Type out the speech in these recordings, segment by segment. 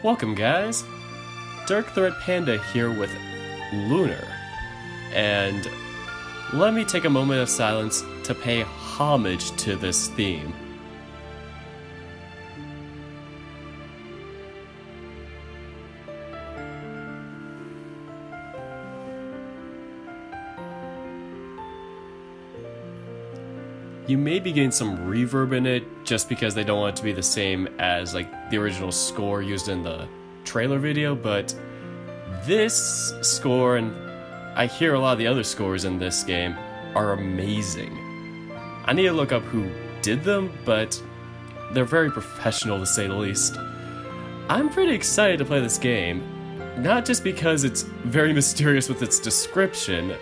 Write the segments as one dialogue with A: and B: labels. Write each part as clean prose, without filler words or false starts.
A: Welcome, guys. Dark Threat Panda here with Lunar, and let me take a moment of silence to pay homage to this theme. You may be getting some reverb in it just because they don't want it to be the same as like the original score used in the trailer video, but this score, and I hear a lot of the other scores in this game, are amazing. I need to look up who did them, but they're very professional to say the least. I'm pretty excited to play this game, not just because it's very mysterious with its description,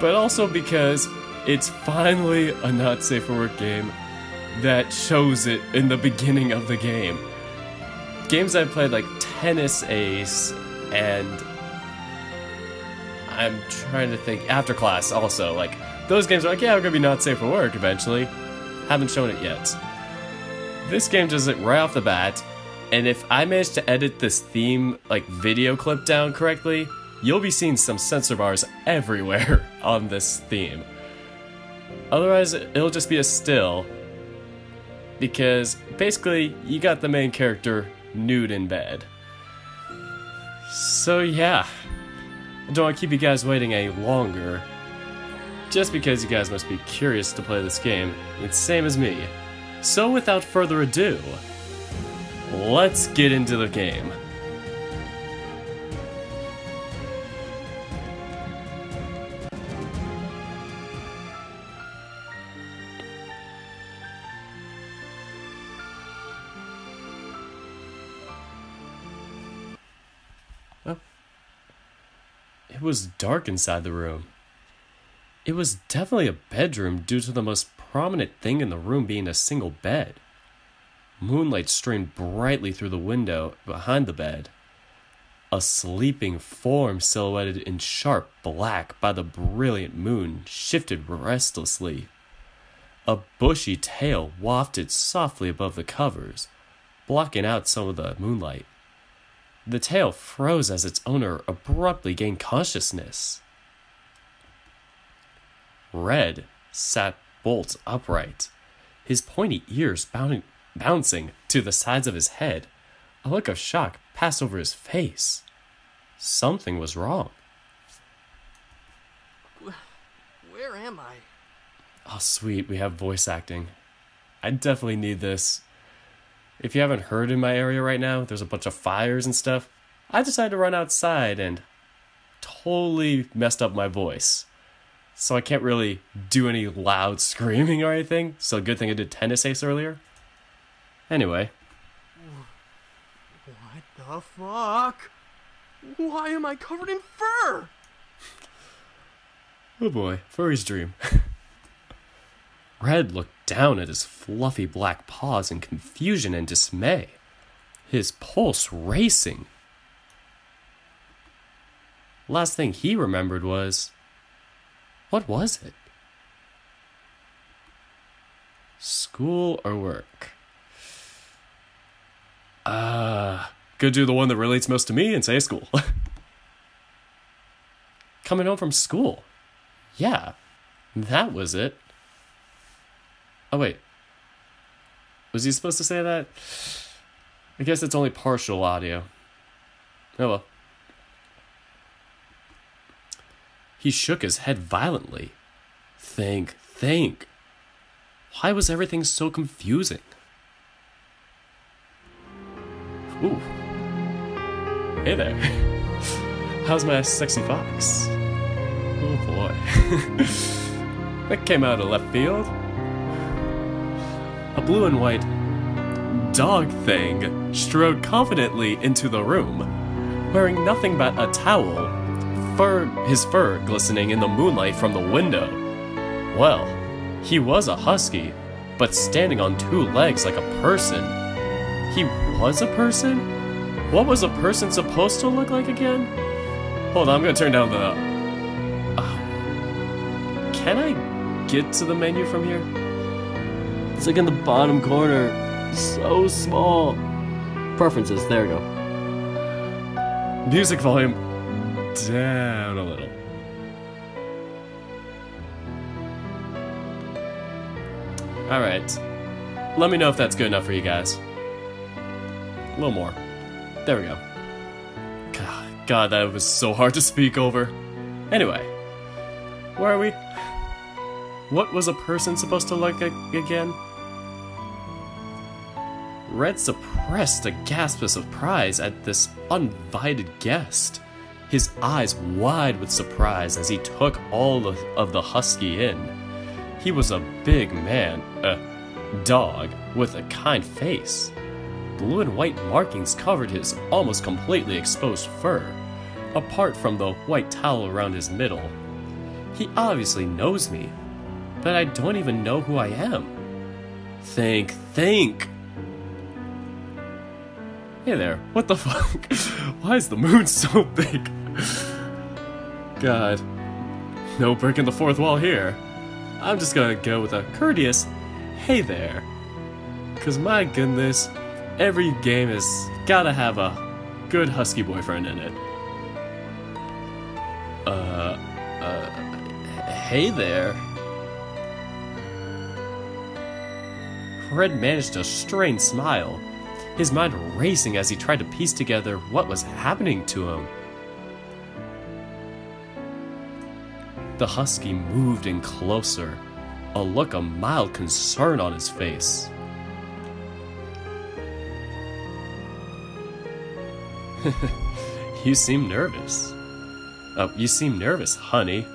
A: but also because it's finally a not safe for work game that shows it in the beginning of the game. Games I've played like Tennis Ace and I'm trying to think, After Class also, like those games are like, yeah, we're gonna be not safe for work eventually. Haven't shown it yet. This game does it right off the bat, and if I manage to edit this theme like video clip down correctly, you'll be seeing some censor bars everywhere on this theme. Otherwise, it'll just be a still, because basically, you got the main character nude in bed. So yeah, I don't want to keep you guys waiting any longer, just because you guys must be curious to play this game, it's same as me. So without further ado, let's get into the game. It was dark inside the room. It was definitely a bedroom due to the most prominent thing in the room being a single bed. Moonlight streamed brightly through the window behind the bed. A sleeping form silhouetted in sharp black by the brilliant moon shifted restlessly. A bushy tail wafted softly above the covers, blocking out some of the moonlight. The tail froze as its owner abruptly gained consciousness. Red sat bolt upright, his pointy ears bouncing to the sides of his head. A look of shock passed over his face. Something was wrong.
B: Where am I?
A: Oh, sweet, we have voice acting. I definitely need this. If you haven't heard in my area right now, there's a bunch of fires and stuff. I decided to run outside and totally messed up my voice. So I can't really do any loud screaming or anything. So good thing I did Tennis Ace earlier. Anyway.
B: What the fuck? Why am I covered in fur?
A: Oh boy, furry's dream. Red looked down at his fluffy black paws in confusion and dismay, his pulse racing. Last thing he remembered was... what was it? School or work? Go do the one that relates most to me and say school. Coming home from school. Yeah, that was it. Oh wait, was he supposed to say that? I guess it's only partial audio. Oh well. He shook his head violently. Think. Why was everything so confusing? Ooh. Hey there. How's my sexy fox? Oh boy. That came out of left field. A blue and white dog thing strode confidently into the room, wearing nothing but a towel, his fur glistening in the moonlight from the window. Well, he was a husky, but standing on two legs like a person. He was a person? What was a person supposed to look like again? Hold on, I'm gonna turn down the... Can I get to the menu from here? It's like in the bottom corner. So small.
C: Preferences, there we go.
A: Music volume down a little. Alright. Let me know if that's good enough for you guys. A little more. There we go. God, that was so hard to speak over. Anyway. Where are we? What was a person supposed to look like again? Red suppressed a gasp of surprise at this uninvited guest, his eyes wide with surprise as he took all of the husky in. He was a big man, a dog, with a kind face. Blue and white markings covered his almost completely exposed fur, apart from the white towel around his middle. He obviously knows me, but I don't even know who I am. Think! Hey there, what the fuck? Why is the moon so big? God. No breaking the fourth wall here. I'm just gonna go with a courteous, hey there. Cause my goodness, every game has gotta have a good husky boyfriend in it. Hey there. Red managed a strained smile, his mind racing as he tried to piece together what was happening to him. The husky moved in closer, a look of mild concern on his face. You seem nervous. Oh, you seem nervous, honey.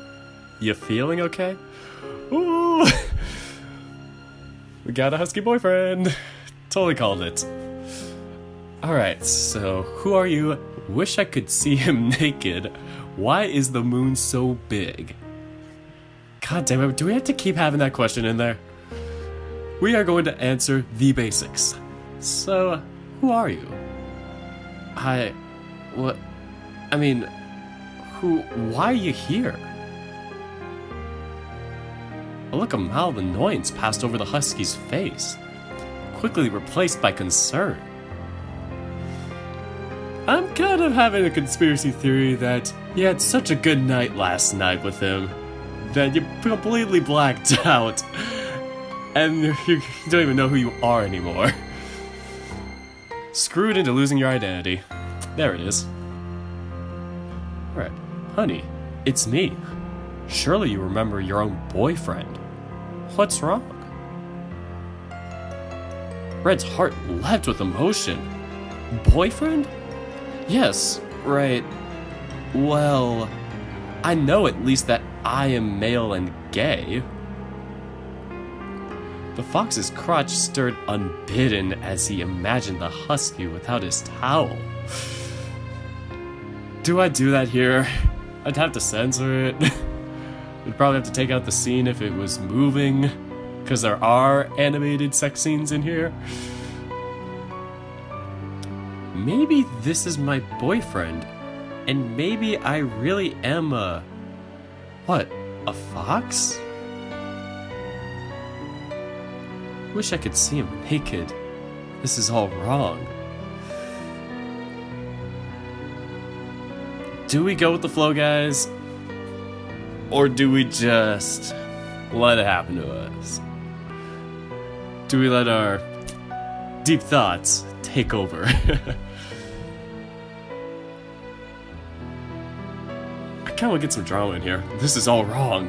A: You feeling okay? Ooh! We got a husky boyfriend. Totally called it. Alright, so who are you? Wish I could see him naked. Why is the moon so big? God damn it, do we have to keep having that question in there? We are going to answer the basics. So, who are you? Why are you here? A look of mild annoyance passed over the husky's face, quickly replaced by concern. I'm kind of having a conspiracy theory that you had such a good night last night with him that you completely blacked out and you don't even know who you are anymore. Screwed into losing your identity. There it is. Alright, honey, it's me. Surely you remember your own boyfriend. What's wrong? Red's heart leapt with emotion. Boyfriend? Yes, right. Well, I know at least that I am male and gay. The fox's crotch stirred unbidden as he imagined the husky without his towel. Do I do that here? I'd have to censor it. We'd probably have to take out the scene if it was moving, because there are animated sex scenes in here. Maybe this is my boyfriend, and maybe I really am a fox? Wish I could see him naked. This is all wrong. Do we go with the flow, guys? Or do we just let it happen to us? Do we let our deep thoughts take over? I kind of want to get some drama in here. This is all wrong.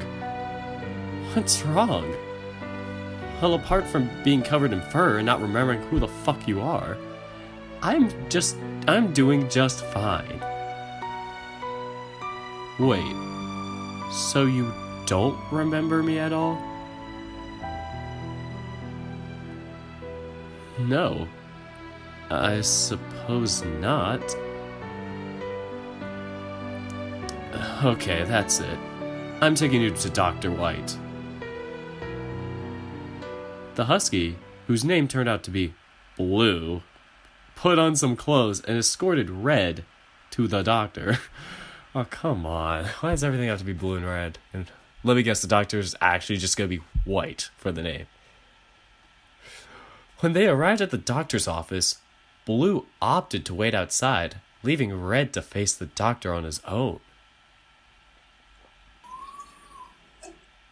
A: What's wrong? Well, apart from being covered in fur and not remembering who the fuck you are, I'm doing just fine. Wait, so you don't remember me at all? No, I suppose not. Okay, that's it. I'm taking you to Dr. White. The husky, whose name turned out to be Blue, put on some clothes and escorted Red to the doctor. Oh, come on. Why does everything have to be blue and red? And let me guess, the doctor's actually just gonna be white for the name. When they arrived at the doctor's office, Blue opted to wait outside, leaving Red to face the doctor on his own.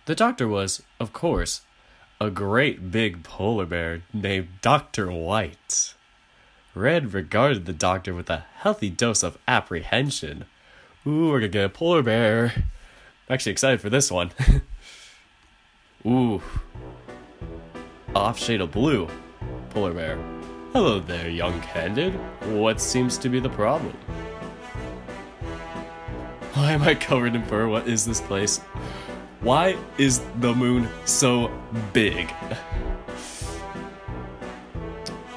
A: The doctor was, of course, a great big polar bear named Dr. White. Red regarded the doctor with a healthy dose of apprehension. Ooh, we're gonna get a polar bear. I'm actually excited for this one. Ooh. Off shade of blue. Polar bear. Hello there, young candid. What seems to be the problem? Why am I covered in fur? What is this place? Why is the moon so big?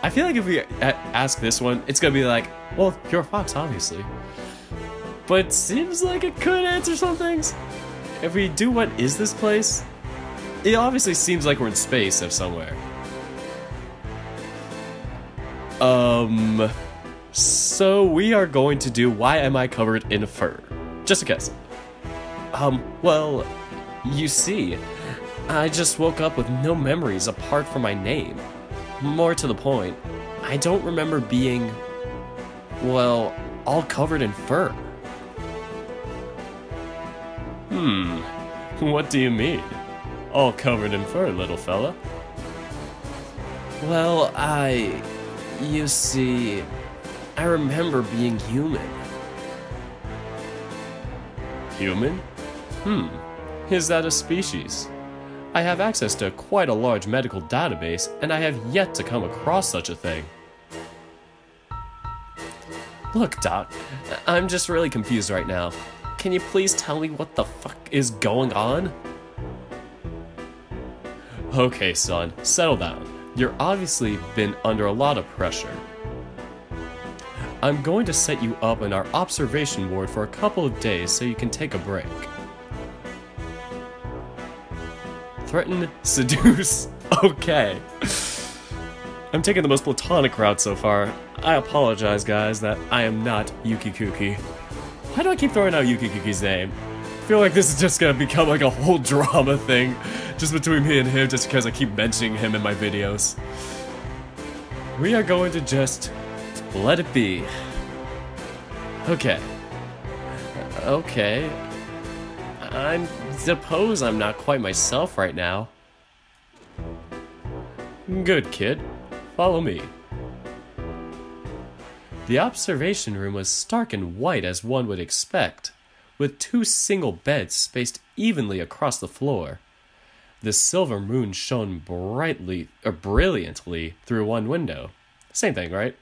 A: I feel like if we ask this one, it's gonna be like, well, you're a fox, obviously. But it seems like it could answer some things. If we do what is this place, it obviously seems like we're in space of somewhere. So we are going to do why am I covered in fur? Just a guess. Well, you see, I just woke up with no memories apart from my name. More to the point, I don't remember being, well, all covered in fur. What do you mean? All covered in fur, little fella? Well, you see, I remember being human. Human? Is that a species? I have access to quite a large medical database, and I have yet to come across such a thing. Look, Doc, I'm just really confused right now. Can you please tell me what the fuck is going on? Okay, son, settle down. You're obviously been under a lot of pressure. I'm going to set you up in our observation ward for a couple of days so you can take a break. Threaten, seduce, okay. I'm taking the most platonic route so far. I apologize, guys, that I am not Yuki Kuki. Why do I keep throwing out Yuki Kuki's name? I feel like this is just gonna become like a whole drama thing, just between me and him, just because I keep mentioning him in my videos. We are going to just let it be. Okay. Okay. I suppose I'm not quite myself right now. Good, kid. Follow me. The observation room was stark and white as one would expect, with 2 single beds spaced evenly across the floor. The silver moon shone brilliantly through one window. Same thing, right?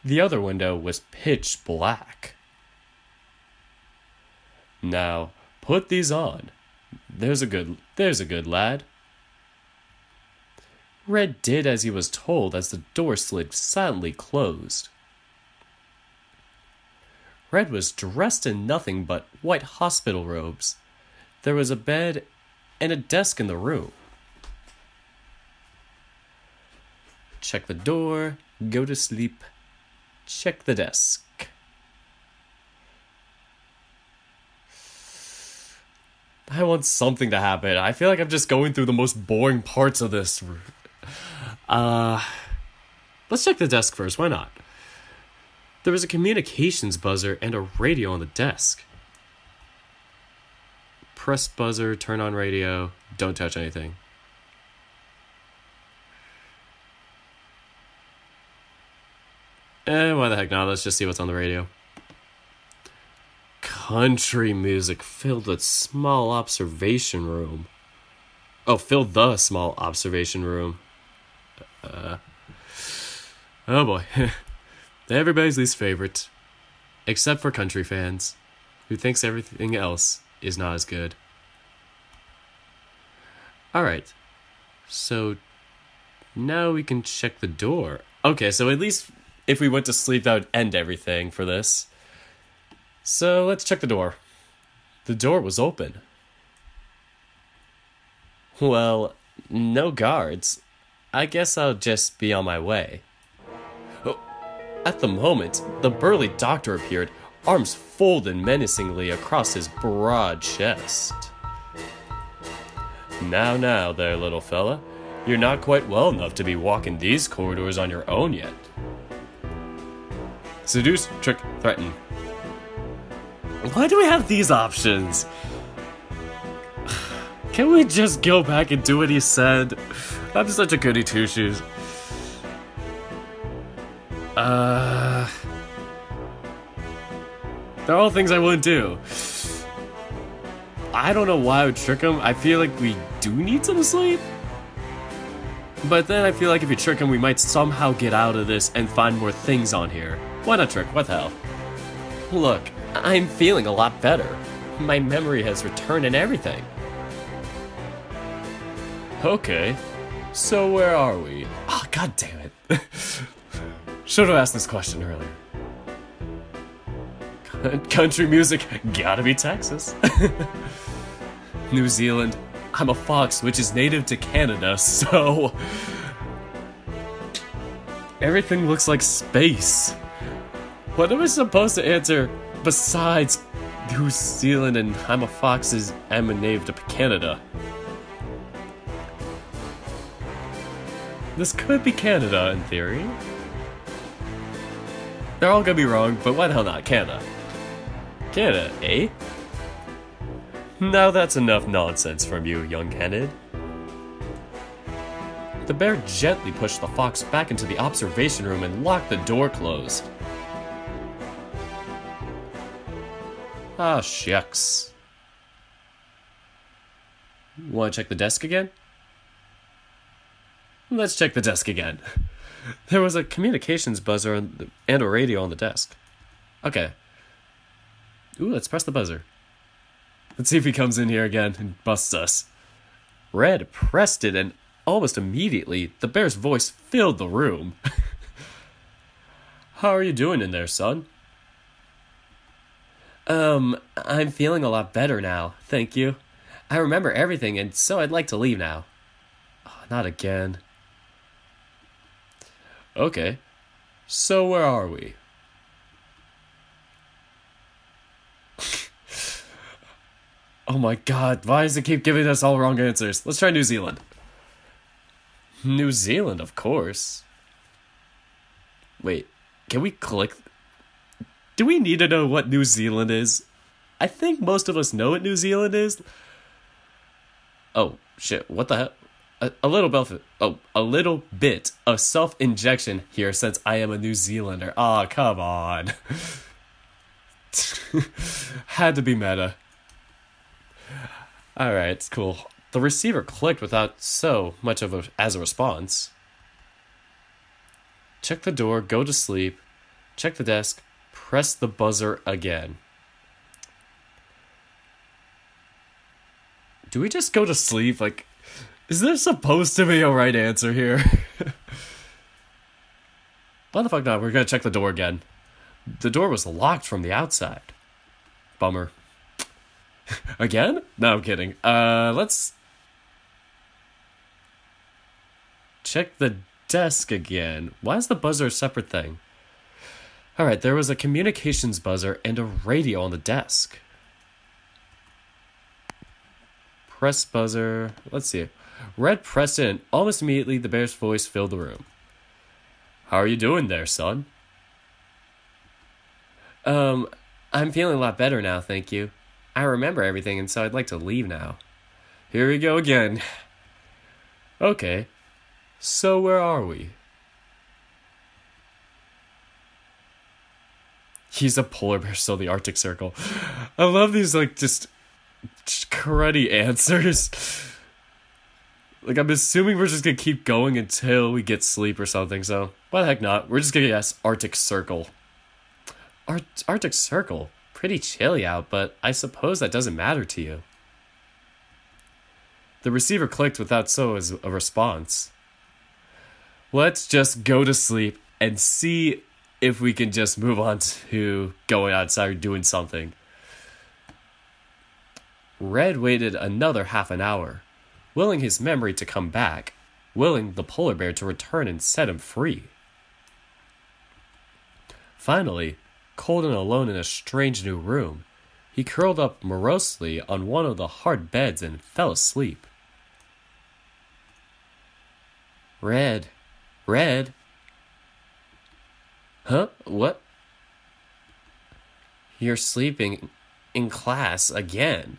A: The other window was pitch black. Now, put these on. There's a good lad. Red did as he was told as the door slid silently closed. Red was dressed in nothing but white hospital robes. There was a bed and a desk in the room. Check the door, go to sleep, check the desk. I want something to happen. I feel like I'm just going through the most boring parts of this. Let's check the desk first, why not? There was a communications buzzer and a radio on the desk. Press buzzer, turn on radio, don't touch anything. Why the heck not? Let's just see what's on the radio. Country music filled the small observation room. Oh, filled the small observation room. Oh boy. Everybody's least favorite. Except for country fans, who thinks everything else is not as good. Alright. So, now we can check the door. Okay, so at least if we went to sleep, that would end everything for this. So, let's check the door. The door was open. Well, no guards. I guess I'll just be on my way. Oh, at the moment, the burly doctor appeared, arms folded menacingly across his broad chest. Now there, little fella. You're not quite well enough to be walking these corridors on your own yet. Seduce, trick, threaten. Why do we have these options? Can we just go back and do what he said? I'm such a goody two-shoes. They're all things I wouldn't do. I don't know why I would trick him. I feel like we do need some sleep. But then I feel like if you trick him, we might somehow get out of this and find more things on here. Why not trick? What the hell? Look, I'm feeling a lot better. My memory has returned and everything. Okay, so where are we? Oh, god damn it. Should have asked this question earlier. Country music, gotta be Texas. New Zealand, I'm a fox, which is native to Canada, so... Everything looks like space. What am I supposed to answer besides New Zealand and I'm a fox is I'm a native to Canada? This could be Canada in theory. They're all gonna be wrong, but why the hell not Canada? Canada, eh? Now that's enough nonsense from you, young candid. The bear gently pushed the fox back into the observation room and locked the door closed. Ah, shucks. Want to check the desk again? Let's check the desk again. There was a communications buzzer and a radio on the desk. Okay. Ooh, let's press the buzzer. Let's see if he comes in here again and busts us. Red pressed it and almost immediately, the bear's voice filled the room. How are you doing in there, son? I'm feeling a lot better now, thank you. I remember everything and so I'd like to leave now. Oh, not again. Okay, so where are we? Oh my god, why does it keep giving us all wrong answers? Let's try New Zealand. New Zealand, of course. Wait, can we click? Do we need to know what New Zealand is? I think most of us know what New Zealand is. Oh, shit, what the hell? A little bit of self-injection here since I am a New Zealander. Aw, come on. Had to be meta. Alright, it's cool. The receiver clicked without so much of as a response. Check the door, go to sleep, check the desk, press the buzzer again. Do we just go to sleep? Like, is there supposed to be a right answer here? Why the fuck not? We're gonna check the door again. The door was locked from the outside. Bummer. Again? No, I'm kidding. Let's check the desk again. Why is the buzzer a separate thing? Alright, there was a communications buzzer and a radio on the desk. Press buzzer. Let's see. Red pressed it and almost immediately the bear's voice filled the room. How are you doing there, son? I'm feeling a lot better now, thank you. I remember everything and so I'd like to leave now. Here we go again. Okay, so where are we? He's a polar bear, so the Arctic Circle. I love these, like, just cruddy answers. Like, I'm assuming we're just gonna keep going until we get sleep or something, so why the heck not? We're just gonna guess Arctic Circle. Arctic Circle? Pretty chilly out, but I suppose that doesn't matter to you. The receiver clicked without so as a response. Let's just go to sleep and see if we can just move on to going outside or doing something. Red waited another half an hour, willing his memory to come back, willing the polar bear to return and set him free. Finally, cold and alone in a strange new room, he curled up morosely on one of the hard beds and fell asleep. Red. Huh? What? You're sleeping in class again.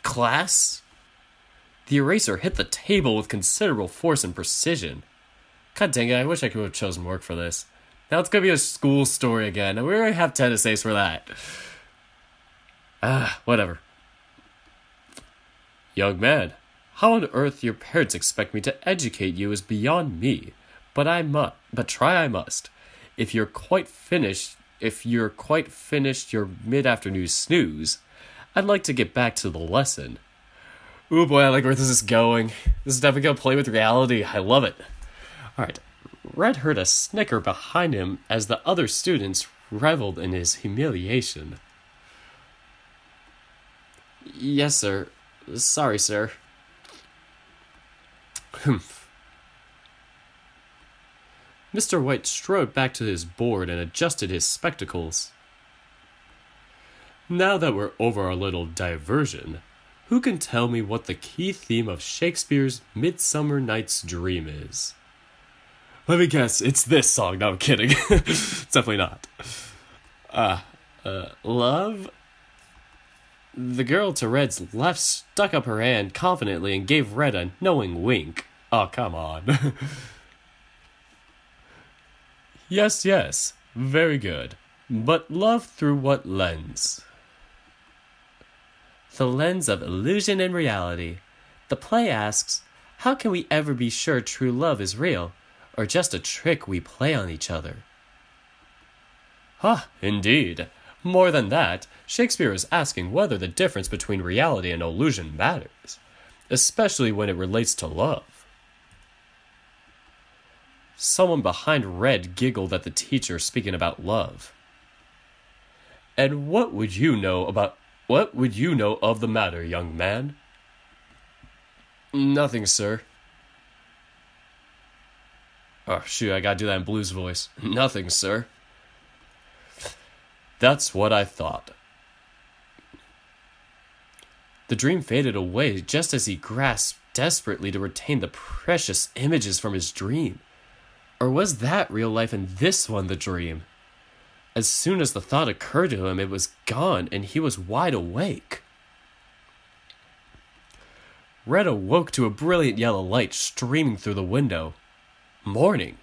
A: Class? The eraser hit the table with considerable force and precision. God dang it, I wish I could have chosen work for this. Now it's gonna be a school story again, and we already have 10 essays for that. Whatever. Young man, how on earth your parents expect me to educate you is beyond me, but try I must. If you're quite finished your mid-afternoon snooze, I'd like to get back to the lesson. Ooh boy, I like where this is going. This is definitely gonna play with reality. I love it. Alright, Red heard a snicker behind him as the other students reveled in his humiliation. Yes, sir. Sorry, sir. Humph. Mr. White strode back to his board and adjusted his spectacles. Now that we're over our little diversion, who can tell me what the key theme of Shakespeare's Midsummer Night's Dream is? Let me guess, it's this song. No, I'm kidding. It's definitely not. Love? The girl to Red's left stuck up her hand confidently and gave Red a knowing wink. Oh, come on. Yes. Very good. But love through what lens? The lens of illusion and reality. The play asks, how can we ever be sure true love is real, or just a trick we play on each other? Indeed. More than that, Shakespeare is asking whether the difference between reality and illusion matters, especially when it relates to love. Someone behind Red giggled at the teacher speaking about love. And what would you know of the matter, young man? Nothing, sir. Oh, shoot, I gotta do that in Blue's voice. Nothing, sir. That's what I thought. The dream faded away just as he grasped desperately to retain the precious images from his dream. Or was that real life and this one the dream? As soon as the thought occurred to him, it was gone and he was wide awake. Red awoke to a brilliant yellow light streaming through the window. Morning.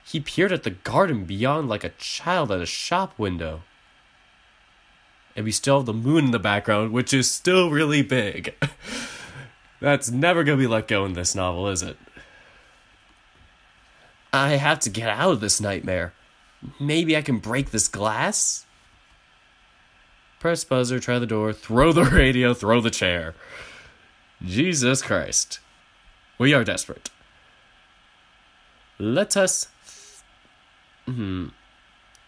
A: He peered at the garden beyond like a child at a shop window. And we still have the moon in the background, which is still really big. That's never going to be let go in this novel, is it? I have to get out of this nightmare. Maybe I can break this glass? Press buzzer, try the door, throw the radio, throw the chair. Jesus Christ. We are desperate. Let us...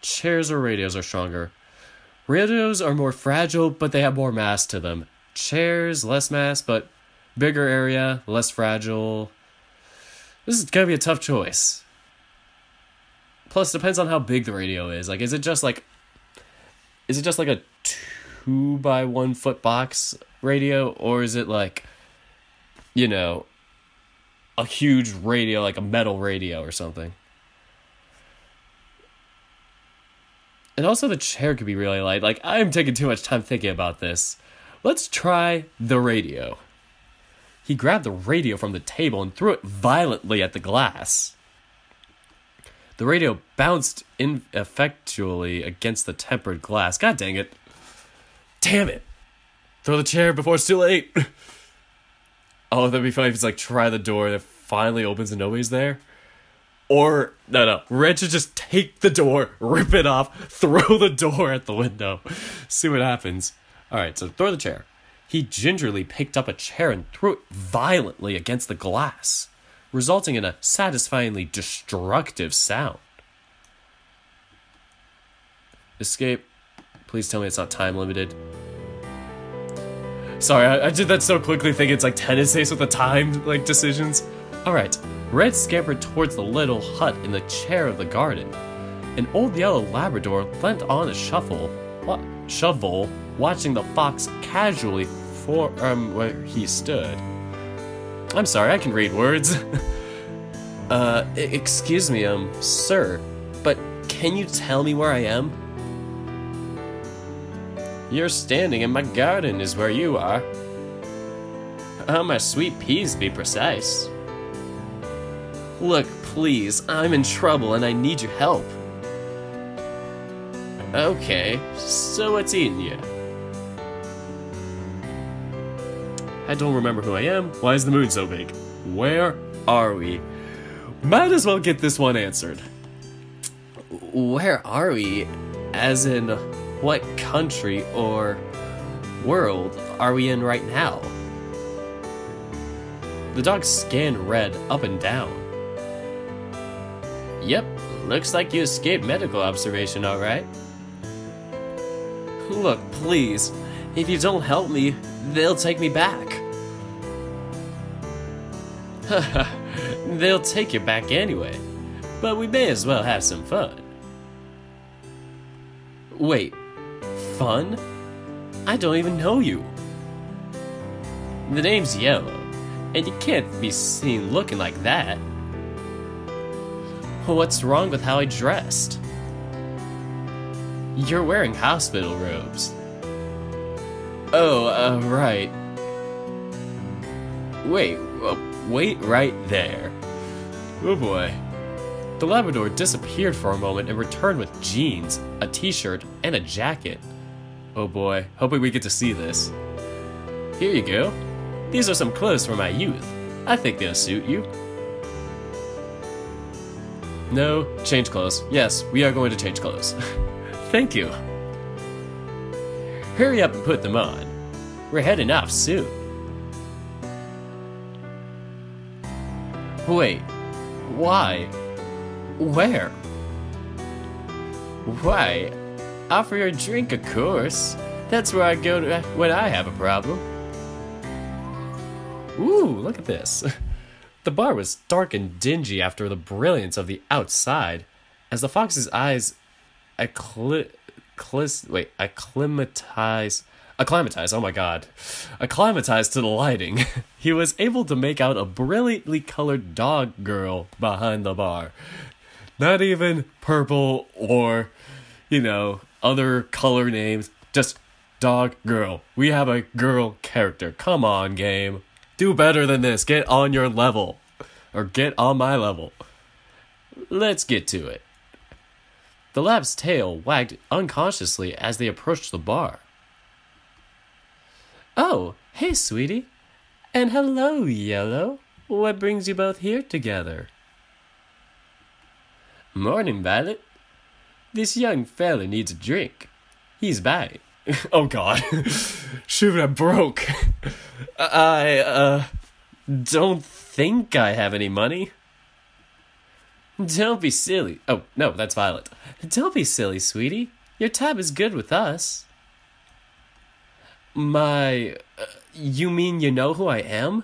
A: Chairs or radios are stronger. Radios are more fragile, but they have more mass to them. Chairs, less mass, but bigger area, less fragile. This is gonna be a tough choice. Plus, depends on how big the radio is. Like, is it just like a 2x1 foot box radio, or is it like, you know, a huge radio, like a metal radio or something? And also the chair could be really light. Like, I'm taking too much time thinking about this. Let's try the radio. He grabbed the radio from the table and threw it violently at the glass. The radio bounced ineffectually against the tempered glass. God dang it. Damn it. Throw the chair before it's too late. Oh, that'd be funny if it's like, try the door and it finally opens and nobody's there. Or, no, Red should just take the door, rip it off, throw the door at the window. See what happens. Alright, so throw the chair. He gingerly picked up a chair and threw it violently against the glass, resulting in a satisfyingly destructive sound. Escape. Please tell me it's not time limited. Sorry, I did that so quickly thinking it's like tennis ace with the time, like, decisions. Alright, Red scampered towards the little hut in the chair of the garden. An old yellow Labrador leant on a shovel, watching the fox casually where he stood. I'm sorry, I can read words. Excuse me, sir, but can you tell me where I am? You're standing in my garden is where you are. My sweet peas, to be precise. Look, please, I'm in trouble and I need your help. Okay, so what's eating you? I don't remember who I am. Why is the moon so big? Where are we? Might as well get this one answered. Where are we? As in, what country or world are we in right now? The dog scanned Red up and down. Yep, looks like you escaped medical observation, alright. Look, please, if you don't help me, they'll take me back. Haha, they'll take you back anyway, but we may as well have some fun. Wait, fun? I don't even know you. The name's Yellow, and you can't be seen looking like that. What's wrong with how I dressed? You're wearing hospital robes. Oh, right. Wait right there. Oh boy. The Labrador disappeared for a moment and returned with jeans, a t-shirt, and a jacket. Oh boy, hoping we get to see this. Here you go. These are some clothes from my youth. I think they'll suit you. No, change clothes. Yes, we are going to change clothes. Thank you. Hurry up and put them on. We're heading off soon. Wait, why? Where? Why? Offer your drink, of course. That's where I go to when I have a problem. Ooh, look at this. The bar was dark and dingy after the brilliance of the outside, as the fox's eyes acclimatized, oh my god, acclimatized to the lighting. He was able to make out a brilliantly colored dog girl behind the bar. Not even purple or, other color names, just dog girl. We have a girl character. Come on, game. Do better than this. Get on your level. Or get on my level. Let's get to it. The lab's tail wagged unconsciously as they approached the bar. Oh, hey, sweetie. And hello, Yellow. What brings you both here together? Morning, Violet. This young fella needs a drink. He's buying. Oh, God. Shoot, I broke. I don't think I have any money. Don't be silly. Oh, no, that's Violet. Don't be silly, sweetie. Your tab is good with us. You mean you know who I am?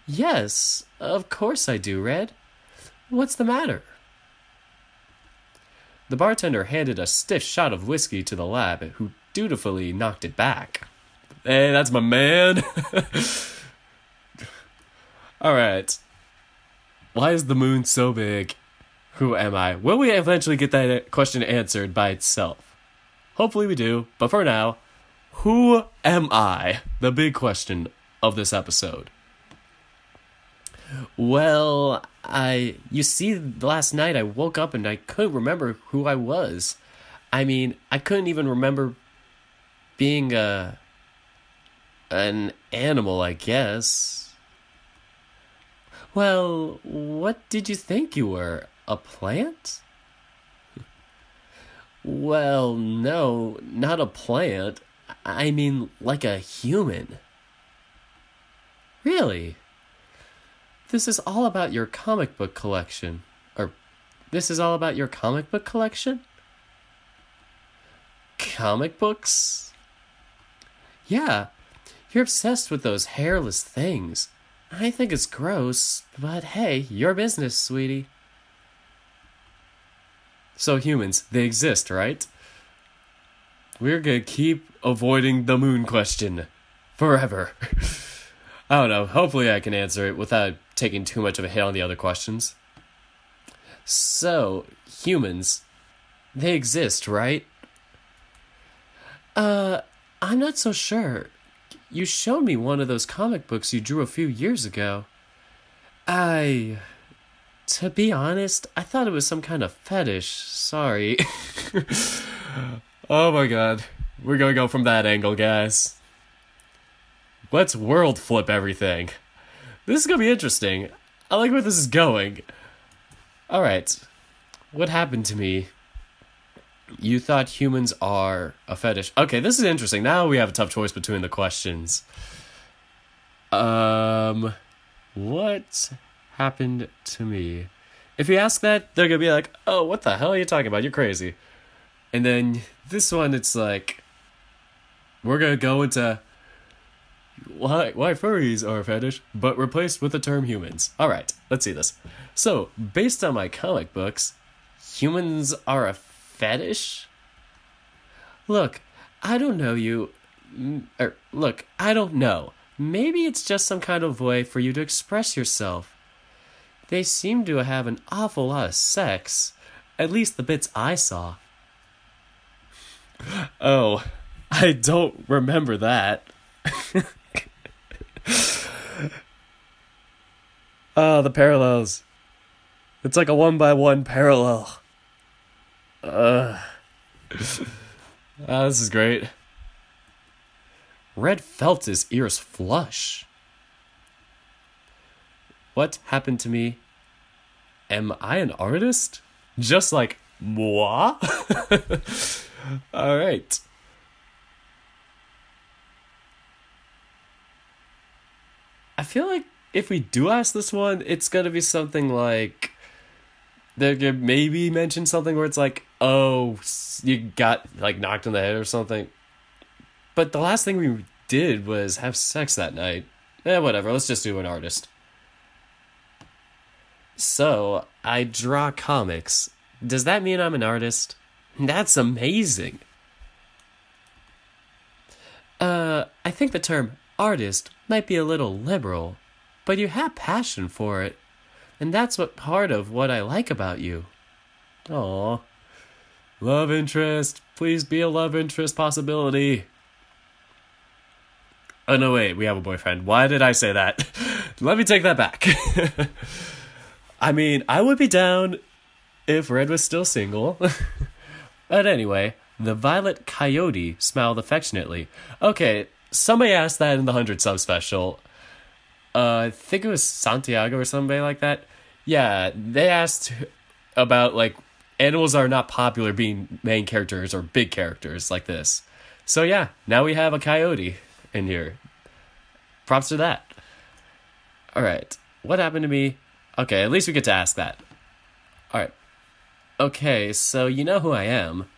A: Yes, of course I do, Red. What's the matter? The bartender handed a stiff shot of whiskey to the lab, who dutifully knocked it back. Hey, that's my man. Alright. Why is the moon so big? Who am I? Will we eventually get that question answered by itself? Hopefully we do, but for now, who am I? The big question of this episode. Well, you see, last night I woke up and I couldn't remember who I was. I mean, I couldn't even remember being an animal, I guess. Well, what did you think you were? A plant? Well, no, not a plant. I mean, like a human. Really? This is all about your comic book collection. Or, this is all about your comic book collection? Comic books? Yeah, you're obsessed with those hairless things. I think it's gross, but hey, your business, sweetie. So humans, they exist, right? We're gonna keep avoiding the moon question. Forever. I don't know, hopefully I can answer it without taking too much of a hit on the other questions. So, humans, they exist, right? I'm not so sure. You showed me one of those comic books you drew a few years ago. To be honest, I thought it was some kind of fetish. Sorry. Oh my god. We're gonna go from that angle, guys. Let's world flip everything. This is gonna be interesting. I like where this is going. Alright. What happened to me? You thought humans are a fetish. Okay, this is interesting. Now we have a tough choice between the questions. What happened to me? If you ask that, they're gonna be like, oh, what the hell are you talking about? You're crazy. And then this one, it's like, we're gonna go into why furries are a fetish, but replaced with the term humans. Alright, let's see this. So, based on my comic books, humans are a fetish? Look, I don't know you. Look, I don't know. Maybe it's just some kind of way for you to express yourself. They seem to have an awful lot of sex. At least the bits I saw. Oh, I don't remember that. Oh, the parallels. It's like a 1x1 parallel. This is great. Red felt his ears flush. What happened to me? Am I an artist? Just like moi? Alright. I feel like if we do ask this one, it's gonna be something like, they're gonna maybe mention something where it's like, oh, you got like knocked in the head or something. But the last thing we did was have sex that night. Whatever, let's just do an artist. So, I draw comics. Does that mean I'm an artist? That's amazing. I think the term artist might be a little liberal, but you have passion for it. And that's what part of what I like about you. Aww. Love interest. Please be a love interest possibility. Oh, no, wait. We have a boyfriend. Why did I say that? Let me take that back. I mean, I would be down if Red was still single. But anyway, the violet coyote smiled affectionately. Okay, somebody asked that in the 100 sub special. I think it was Santiago or somebody like that. Yeah, they asked about, like, animals are not popular being main characters or big characters like this. So yeah, now we have a coyote in here. Props to that. Alright, what happened to me? Okay, at least we get to ask that. Alright. Okay, so you know who I am.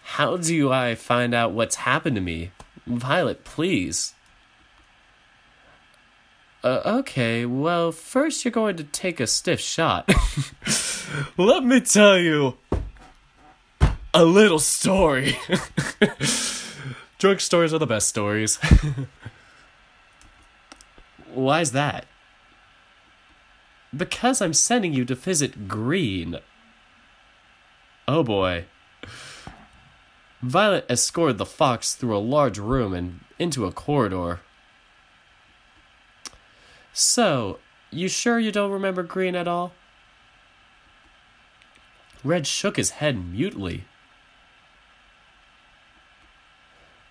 A: How do I find out what's happened to me? Violet, please. Okay, well, first you're going to take a stiff shot. Let me tell you a little story. Drunk stories are the best stories. Why's that? Because I'm sending you to visit Green. Oh boy. Violet escorted the fox through a large room and into a corridor. So, you sure you don't remember Green at all? Red shook his head mutely.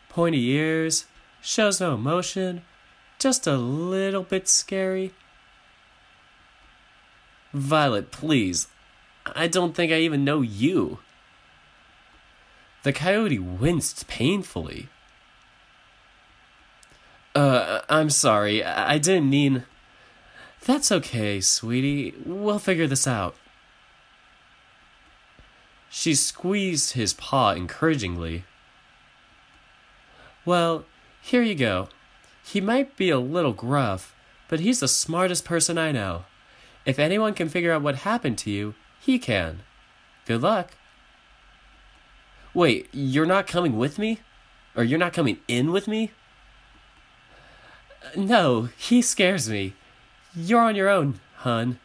A: Pointy ears, shows no emotion, just a little bit scary. Violet, please. I don't think I even know you. The coyote winced painfully. I'm sorry. I didn't mean... That's okay, sweetie. We'll figure this out. She squeezed his paw encouragingly. Well, here you go. He might be a little gruff, but he's the smartest person I know. If anyone can figure out what happened to you, he can. Good luck. Wait, you're not coming with me? Or you're not coming in with me? No, he scares me. You're on your own, hun.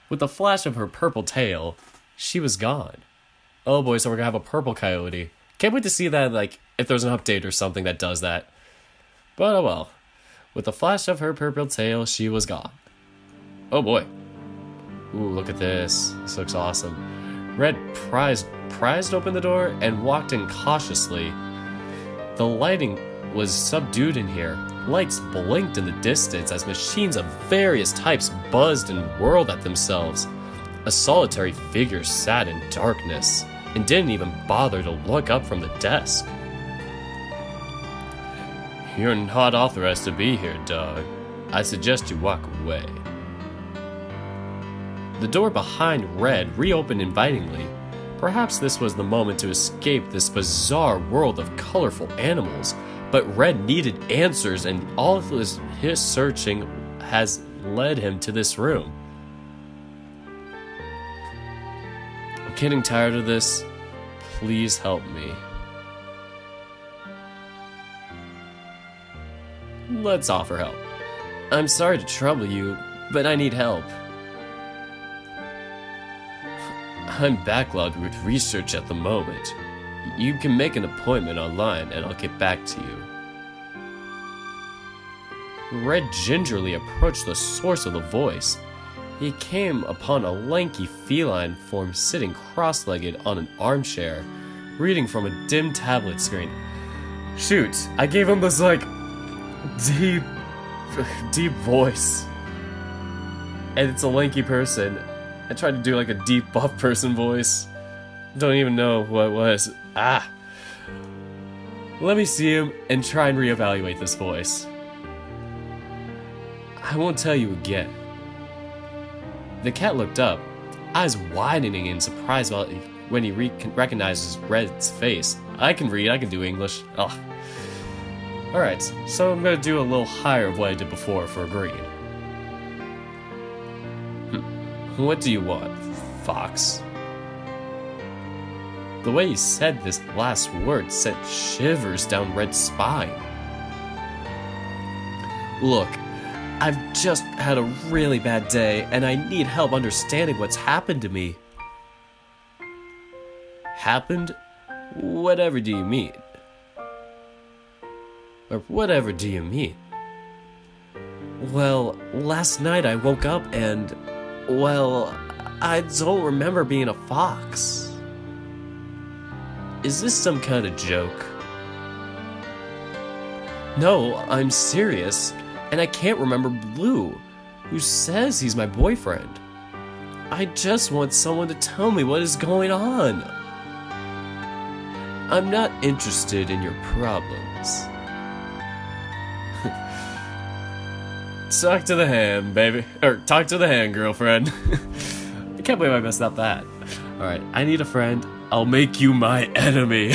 A: With a flash of her purple tail, she was gone. Oh boy, so we're gonna have a purple coyote. Can't wait to see that, like, if there's an update or something that does that. But oh well. With a flash of her purple tail, she was gone. Oh boy. Ooh, look at this. This looks awesome. Red prized open the door and walked in cautiously. The lighting was subdued in here. Lights blinked in the distance as machines of various types buzzed and whirled at themselves. A solitary figure sat in darkness and didn't even bother to look up from the desk. You're not authorized to be here, dog. I suggest you walk away. The door behind Red reopened invitingly. Perhaps this was the moment to escape this bizarre world of colorful animals, but Red needed answers, and all of his searching has led him to this room. I'm getting tired of this. Please help me. Let's offer help. I'm sorry to trouble you, but I need help. I'm backlogged with research at the moment. You can make an appointment online and I'll get back to you. Red gingerly approached the source of the voice. He came upon a lanky feline form sitting cross-legged on an armchair, reading from a dim tablet screen. Shoot, I gave him this, like, deep voice. And it's a lanky person. I tried to do, like, a deep buff person voice. Don't even know what it was. Let me see him and try and reevaluate this voice. I won't tell you again. The cat looked up, eyes widening in surprise when he recognizes Red's face. I can read, I can do English. Ugh. Alright, so I'm gonna do a little higher of what I did before for green. What do you want, Fox? The way he said this last word sent shivers down Red's spine. Look, I've just had a really bad day, and I need help understanding what's happened to me. Happened? Whatever do you mean? Or whatever do you mean? Well, last night I woke up and, well, I don't remember being a fox. Is this some kind of joke? No, I'm serious. And I can't remember Blue, who says he's my boyfriend. I just want someone to tell me what is going on. I'm not interested in your problems. Talk to the hand, baby. Or talk to the hand, girlfriend. I can't believe I messed up that. Alright, I need a friend. I'll make you my enemy.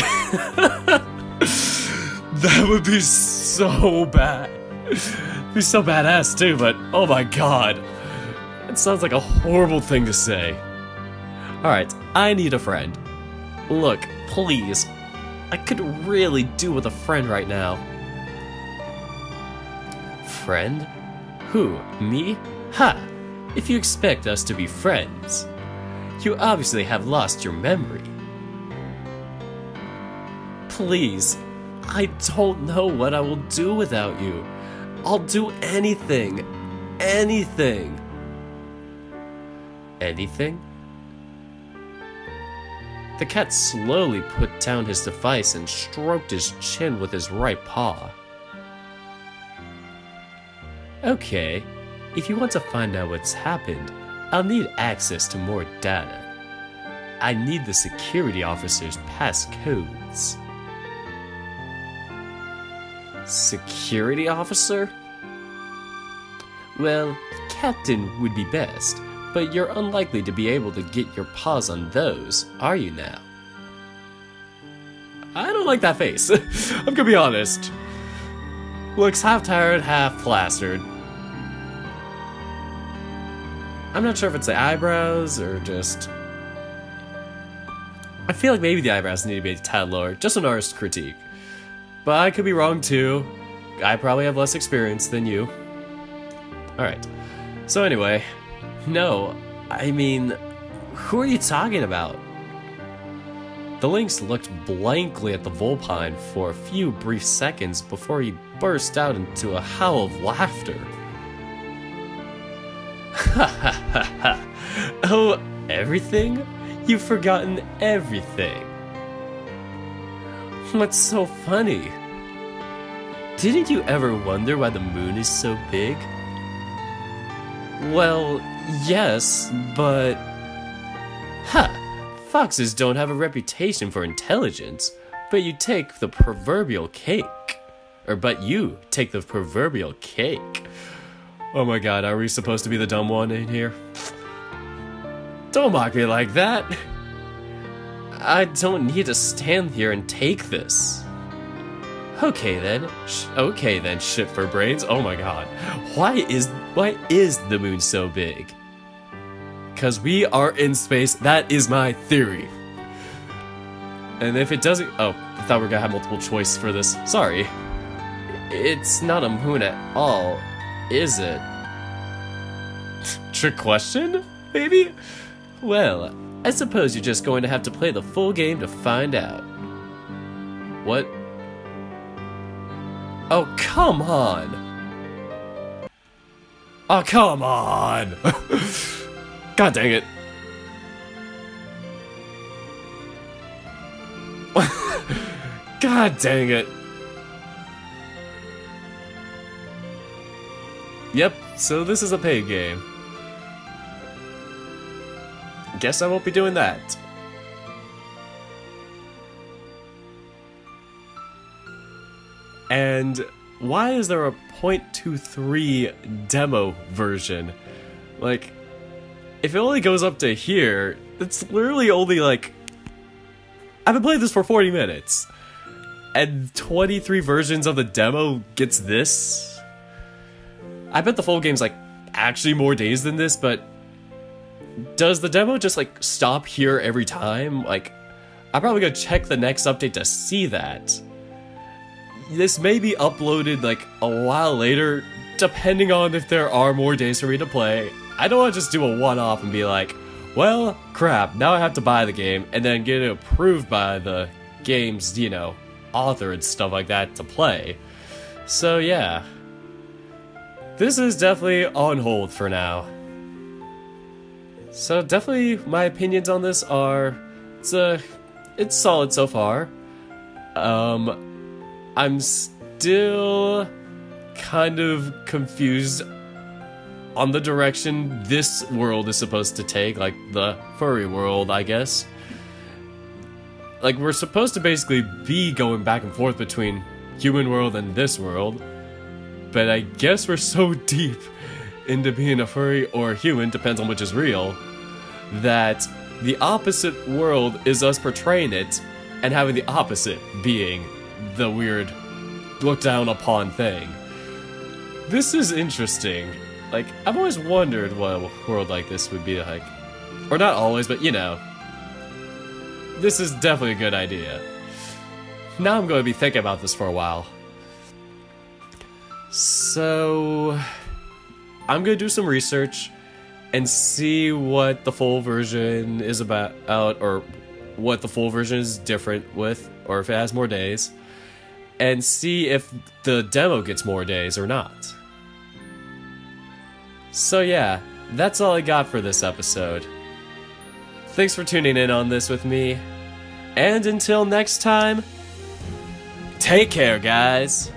A: That would be so bad. It'd be so badass too, but oh my god. It sounds like a horrible thing to say. Alright, I need a friend. Look, please. I could really do with a friend right now. Friend? Who? Me? Ha! If you expect us to be friends, you obviously have lost your memory. Please, I don't know what I will do without you. I'll do anything. Anything. Anything? The cat slowly put down his device and stroked his chin with his right paw. Okay, if you want to find out what's happened, I'll need access to more data. I need the security officer's passcodes. Security officer? Well, captain would be best, but you're unlikely to be able to get your paws on those, are you now? I don't like that face. I'm gonna be honest. Looks half tired, half plastered. I'm not sure if it's the eyebrows or just... I feel like maybe the eyebrows need to be a tad lower, just an artist critique. But I could be wrong too. I probably have less experience than you. Alright. So anyway, no, I mean, who are you talking about? The lynx looked blankly at the vulpine for a few brief seconds before he burst out into a howl of laughter. Ha ha ha ha! Oh, everything? You've forgotten everything. What's so funny? Didn't you ever wonder why the moon is so big? Well, yes, but... Ha! Foxes don't have a reputation for intelligence, but you take the proverbial cake. But you take the proverbial cake. Oh my god, are we supposed to be the dumb one in here? Don't mock me like that! I don't need to stand here and take this. Okay then, shit for brains. Oh my god. Why is the moon so big? Because we are in space, that is my theory. And if it doesn't... Oh, I thought we were gonna have multiple choice for this. Sorry. It's not a moon at all, is it? Trick question? Maybe? Well, I suppose you're just going to have to play the full game to find out. What? Oh, come on! Oh, come on! God dang it. God dang it. Yep, so this is a paid game. Guess I won't be doing that. And why is there a 0.23 demo version? Like, if it only goes up to here, it's literally only like... I've been playing this for 40 minutes. And 23 versions of the demo gets this? I bet the full game's like actually more days than this, but... Does the demo just like stop here every time? Like, I'm probably gonna check the next update to see that. This may be uploaded like a while later, depending on if there are more days for me to play. I don't want to just do a one-off and be like, well, crap, now I have to buy the game, and then get it approved by the game's, you know, author and stuff like that to play. So yeah. This is definitely on hold for now. So definitely my opinions on this are, it's solid so far. I'm still kind of confused on the direction this world is supposed to take, like the furry world, I guess. Like, we're supposed to basically be going back and forth between human world and this world, but I guess we're so deep into being a furry or a human, depends on which is real, that the opposite world is us portraying it and having the opposite being the weird look down upon thing. This is interesting. Like, I've always wondered what a world like this would be like. Or not always, but you know. This is definitely a good idea. Now I'm going to be thinking about this for a while. So... I'm going to do some research and see what the full version is about, or what the full version is different with, or if it has more days, and see if the demo gets more days or not. So yeah, that's all I got for this episode. Thanks for tuning in on this with me, and until next time, take care, guys!